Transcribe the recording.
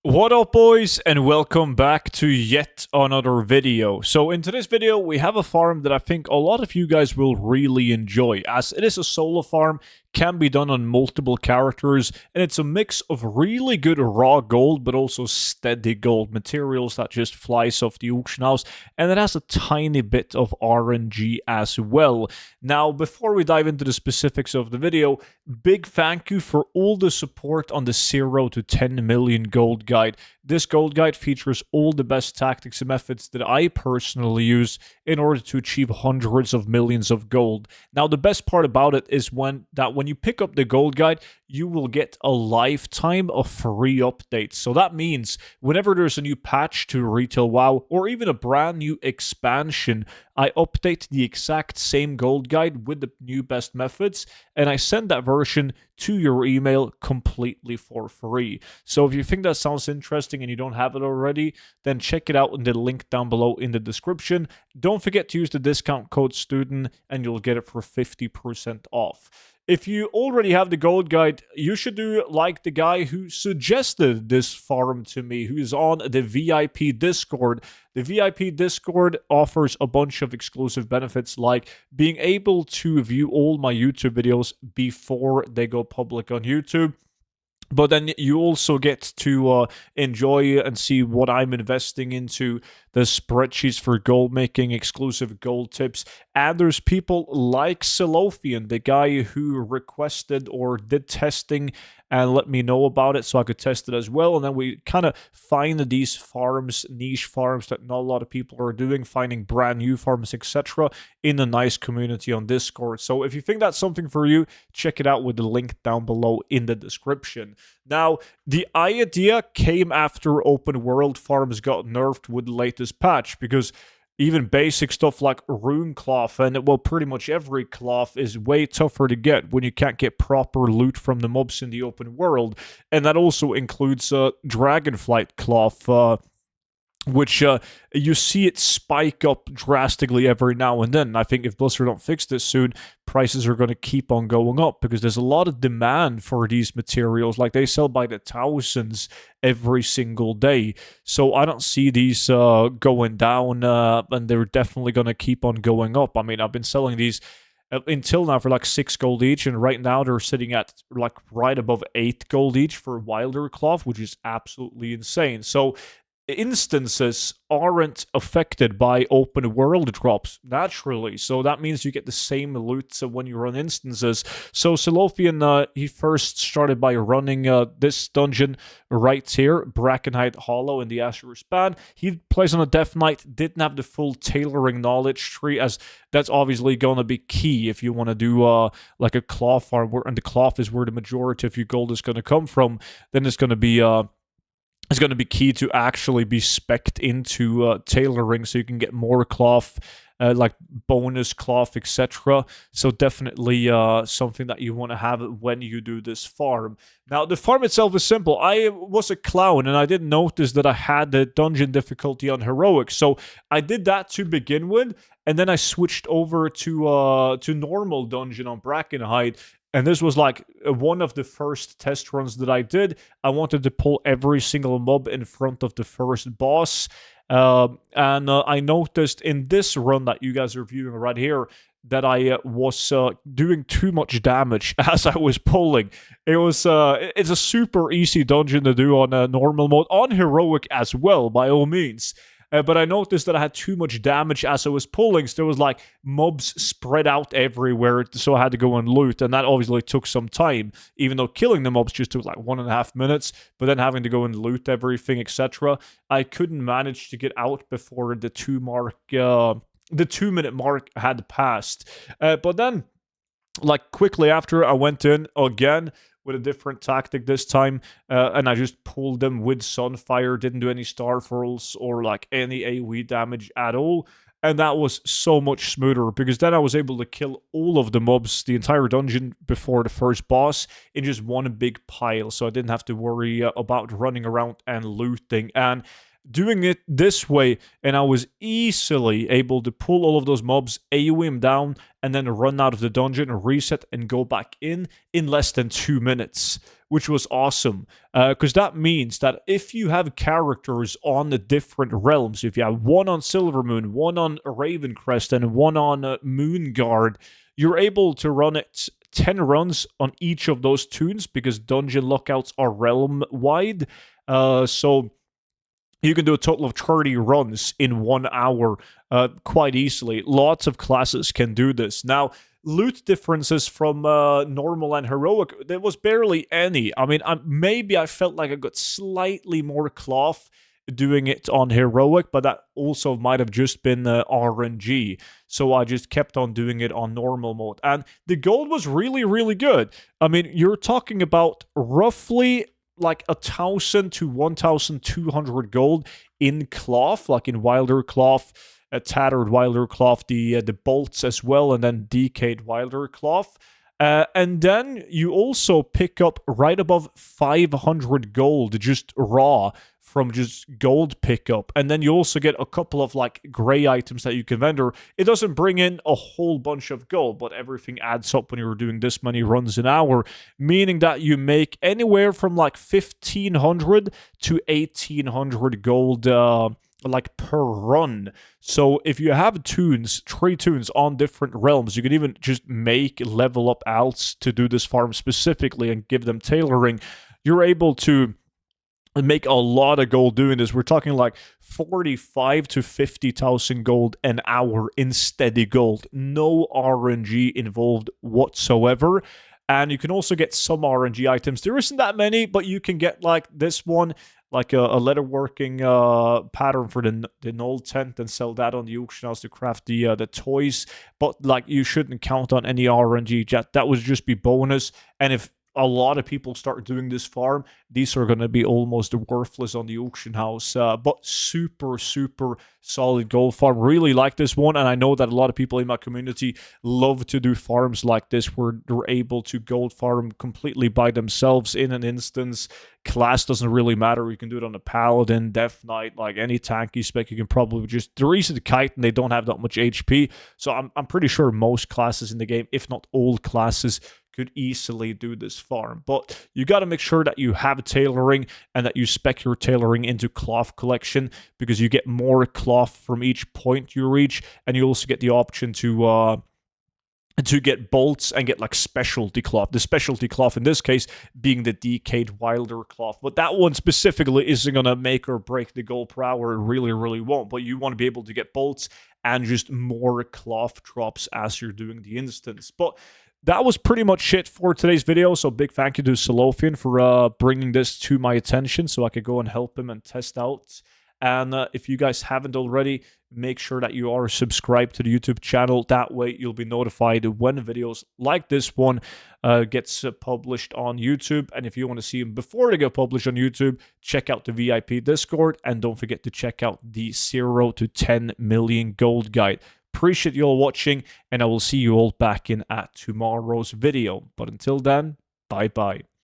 What up, boys, and welcome back to yet another video. So in today's video, we have a farm that I think a lot of you guys will really enjoy, as it is a solo farm, can be done on multiple characters, and it's a mix of really good raw gold, but also steady gold materials that just flies off the auction house, and it has a tiny bit of RNG as well. Now, before we dive into the specifics of the video, big thank you for all the support on the 0 to 10 million gold guide. This gold guide features all the best tactics and methods that I personally use in order to achieve hundreds of millions of gold. Now, the best part about it is when you pick up the gold guide, you will get a lifetime of free updates. So that means whenever there's a new patch to Retail WoW or even a brand new expansion, I update the exact same gold guide with the new best methods, and I send that version to your email completely for free. So if you think that sounds interesting and you don't have it already, then check it out in the link down below in the description. Don't forget to use the discount code STUDENT and you'll get it for 50% off. If you already have the gold guide, you should do like the guy who suggested this farm to me, who is on the VIP Discord. The VIP Discord offers a bunch of exclusive benefits, like being able to view all my YouTube videos before they go public on YouTube. But then you also get to enjoy and see what I'm investing into, the spreadsheets for gold making, exclusive gold tips. And there's people like Salofian, the guy who requested or did testing and let me know about it so I could test it as well. And then we kind of find these farms, niche farms that not a lot of people are doing, finding brand new farms, etc. in a nice community on Discord. So if you think that's something for you, check it out with the link down below in the description. Now, the idea came after open world farms got nerfed with the latest patch, because even basic stuff like rune cloth and, well, pretty much every cloth is way tougher to get when you can't get proper loot from the mobs in the open world. And that also includes dragonflight cloth, which you see it spike up drastically every now and then. I think if Blizzard don't fix this soon, prices are going to keep on going up because there's a lot of demand for these materials. Like, they sell by the thousands every single day. So I don't see these going down, and they're definitely going to keep on going up. I mean, I've been selling these until now for like 6 gold each, and right now they're sitting at like right above 8 gold each for Wilder cloth, which is absolutely insane. So instances aren't affected by open world drops naturally, so that means you get the same loot when you run instances. So Salofian, he first started by running this dungeon right here, Brackenhide Hollow in the Azure Span. He plays on a Death Knight, didn't have the full tailoring knowledge tree, as that's obviously going to be key if you want to do like a cloth farm, and the cloth is where the majority of your gold is going to come from. Then it's going to be key to actually be specced into tailoring so you can get more cloth, like bonus cloth, etc. So definitely something that you want to have when you do this farm. Now, the farm itself is simple. I was a clown and I didn't notice that I had the dungeon difficulty on heroic, so I did that to begin with, and then I switched over to normal dungeon on Brackenhide. And this was like one of the first test runs that I did. I wanted to pull every single mob in front of the first boss. And I noticed in this run that you guys are viewing right here that I was doing too much damage as I was pulling. It's a super easy dungeon to do on normal mode, on heroic as well, by all means. But I noticed that I had too much damage as I was pulling, so there was like mobs spread out everywhere, so I had to go and loot, and that obviously took some time, even though killing the mobs just took like 1.5 minutes, but then having to go and loot everything, etc. I couldn't manage to get out before the 2-minute mark had passed. But then, like, quickly after, I went in again with a different tactic this time, and I just pulled them with Sunfire, didn't do any Starfalls or like any AoE damage at all, and that was so much smoother, because then I was able to kill all of the mobs, the entire dungeon before the first boss, in just one big pile, so I didn't have to worry about running around and looting. And doing it this way, and I was easily able to pull all of those mobs, AoE them down, and then run out of the dungeon, reset, and go back in less than 2 minutes, which was awesome. Because that means that if you have characters on the different realms, if you have one on Silvermoon, one on Ravencrest, and one on Moonguard, you're able to run it 10 runs on each of those tunes because dungeon lockouts are realm-wide. So you can do a total of 30 runs in 1 hour quite easily. Lots of classes can do this. Now, loot differences from normal and heroic, there was barely any. I mean, maybe I felt like I got slightly more cloth doing it on heroic, but that also might have just been RNG. So I just kept on doing it on normal mode. And the gold was really, really good. I mean, you're talking about roughly like 1,000 to 1,200 gold in cloth, like in Wilder cloth, tattered Wilder cloth, the bolts as well, and then decayed Wilder cloth. And then you also pick up right above 500 gold just raw from just gold pickup. And then you also get a couple of like gray items that you can vendor. It doesn't bring in a whole bunch of gold, but everything adds up when you're doing this many runs an hour, meaning that you make anywhere from like 1,500 to 1,800 gold like per run. So if you have tunes, 3 tunes on different realms, you can even just make level up alts to do this farm specifically and give them tailoring. You're able to make a lot of gold doing this. We're talking like 45 to 50,000 gold an hour in steady gold. No RNG involved whatsoever. And you can also get some RNG items. There isn't that many, but you can get like this one, like a leatherworking pattern for the null tent, and sell that on the auction house to craft the toys. But like, you shouldn't count on any RNG. That would just be bonus. And if a lot of people start doing this farm, these are going to be almost worthless on the auction house. But super, super solid gold farm. Really like this one, and I know that a lot of people in my community love to do farms like this where they're able to gold farm completely by themselves in an instance. Class doesn't really matter. You can do it on a Paladin, Death Knight, like any tanky spec. You can probably just... They're easy to kite and they don't have that much HP. So I'm pretty sure most classes in the game, if not all classes, could easily do this farm. But you got to make sure that you have tailoring and that you spec your tailoring into cloth collection, because you get more cloth from each point you reach, and you also get the option to get bolts and get like specialty cloth. The specialty cloth in this case being the decayed Wilder cloth. But that one specifically isn't going to make or break the gold per hour. It really, really won't. But you want to be able to get bolts and just more cloth drops as you're doing the instance. But that was pretty much it for today's video. So big thank you to Solofian for bringing this to my attention so I could go and help him and test out. And if you guys haven't already, make sure that you are subscribed to the YouTube channel. That way you'll be notified when videos like this one gets published on YouTube. And if you want to see them before they get published on YouTube, check out the VIP Discord. And don't forget to check out the 0 to 10 million gold guide. Appreciate you all watching, and I will see you all back in at tomorrow's video. But until then, bye-bye.